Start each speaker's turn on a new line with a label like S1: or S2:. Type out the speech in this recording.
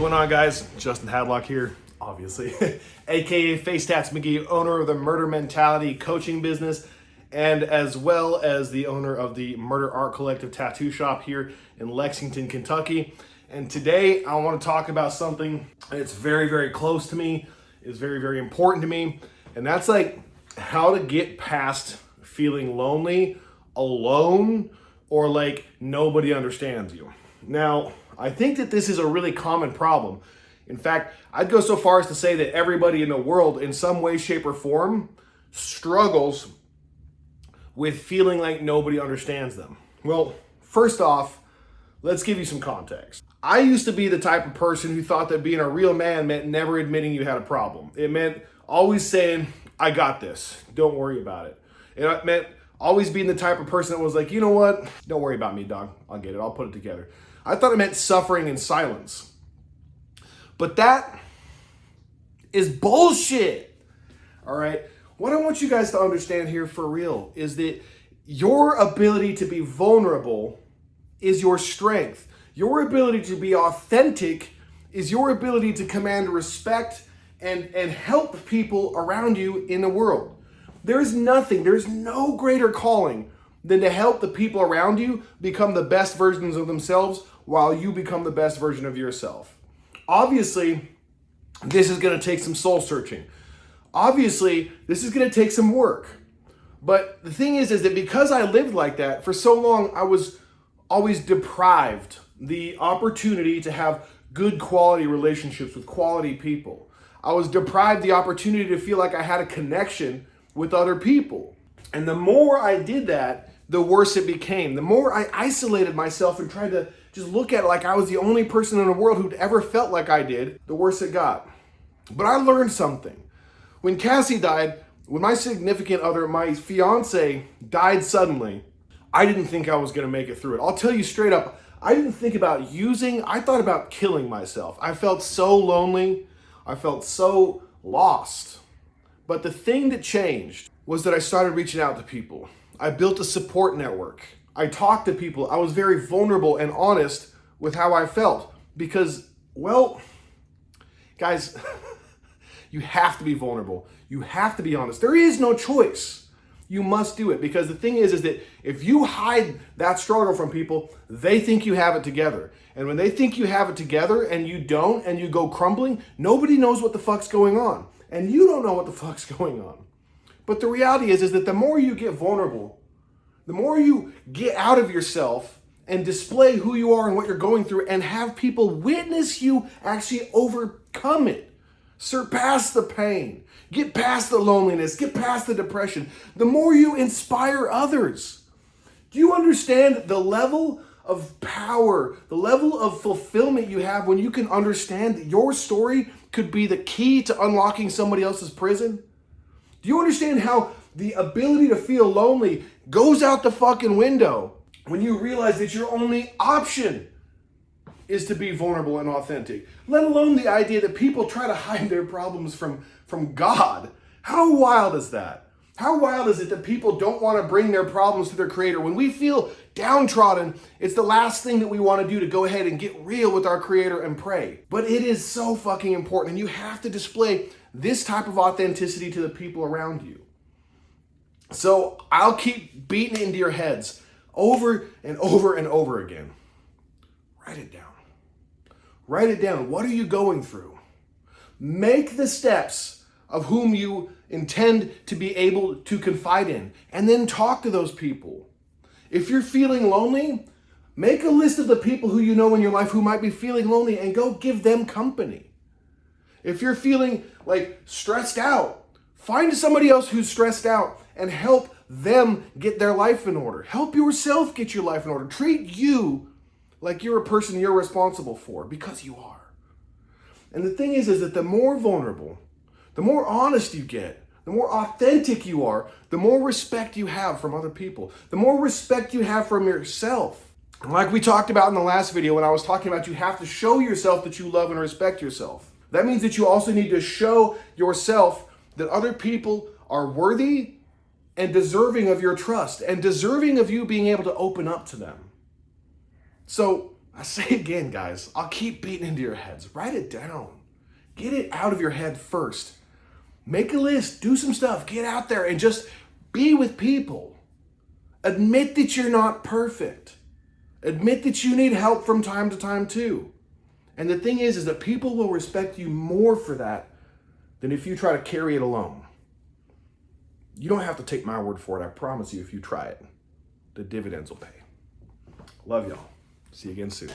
S1: Going on, guys? Justin Hadlock here, obviously, aka Face Tats McGee, owner of the Murder Mentality coaching business, and as well as the owner of the Murder Art Collective tattoo shop here in Lexington, Kentucky. And today I want to talk about something that's very, very close to me, is very, very important to me, and that's like how to get past feeling lonely, alone, or like nobody understands you. Now, I think that this is a really common problem. In fact, I'd go so far as to say that everybody in the world, in some way, shape, or form, struggles with feeling like nobody understands them. Well, first off, let's give you some context. I used to be the type of person who thought that being a real man meant never admitting you had a problem. It meant always saying, I got this, don't worry about it. It meant always being the type of person that was like, you know what, don't worry about me, dog, I'll get it, I'll put it together. I thought it meant suffering in silence. But that is bullshit, all right? What I want you guys to understand here for real is that your ability to be vulnerable is your strength. Your ability to be authentic is your ability to command respect and help people around you in the world. There's no greater calling than to help the people around you become the best versions of themselves while you become the best version of yourself. Obviously, this is going to take some soul searching. Obviously, this is going to take some work. But the thing is that because I lived like that for so long, I was always deprived the opportunity to have good quality relationships with quality people. I was deprived the opportunity to feel like I had a connection with other people. And the more I did that, the worse it became. The more I isolated myself and tried to just look at it like I was the only person in the world who'd ever felt like I did, the worse it got. But I learned something. When Cassie died, when my significant other, my fiance, died suddenly, I didn't think I was going to make it through it. I'll tell you straight up, I didn't think about I thought about killing myself. I felt so lonely. I felt so lost. But the thing that changed was that I started reaching out to people. I built a support network. I talked to people. I was very vulnerable and honest with how I felt because, well, guys, you have to be vulnerable. You have to be honest. There is no choice. You must do it because the thing is that if you hide that struggle from people, they think you have it together. And when they think you have it together and you don't and you go crumbling, nobody knows what the fuck's going on. And you don't know what the fuck's going on. But the reality is that the more you get vulnerable, the more you get out of yourself and display who you are and what you're going through and have people witness you actually overcome it, surpass the pain, get past the loneliness, get past the depression, the more you inspire others. Do you understand the level of power, the level of fulfillment you have when you can understand that your story could be the key to unlocking somebody else's prison? Do you understand how the ability to feel lonely goes out the fucking window when you realize that your only option is to be vulnerable and authentic? Let alone the idea that people try to hide their problems from God. How wild is that? How wild is it that people don't want to bring their problems to their creator? When we feel downtrodden, it's the last thing that we want to do to go ahead and get real with our creator and pray. But it is so fucking important, and you have to display this type of authenticity to the people around you. So I'll keep beating it into your heads over and over and over again. Write it down. Write it down. What are you going through? Make the steps of whom you intend to be able to confide in, and then talk to those people. If you're feeling lonely, make a list of the people who you know in your life who might be feeling lonely and go give them company. If you're feeling like stressed out, find somebody else who's stressed out and help them get their life in order. Help yourself get your life in order. Treat you like you're a person you're responsible for, because you are. And the thing is that the more vulnerable, the more honest you get, the more authentic you are, the more respect you have from other people, the more respect you have from yourself. And like we talked about in the last video when I was talking about you have to show yourself that you love and respect yourself. That means that you also need to show yourself that other people are worthy and deserving of your trust and deserving of you being able to open up to them. So I say again, guys, I'll keep beating into your heads. Write it down. Get it out of your head first. Make a list, do some stuff, get out there and just be with people. Admit that you're not perfect. Admit that you need help from time to time too. And the thing is that people will respect you more for that than if you try to carry it alone. You don't have to take my word for it. I promise you, if you try it, the dividends will pay. Love y'all. See you again soon.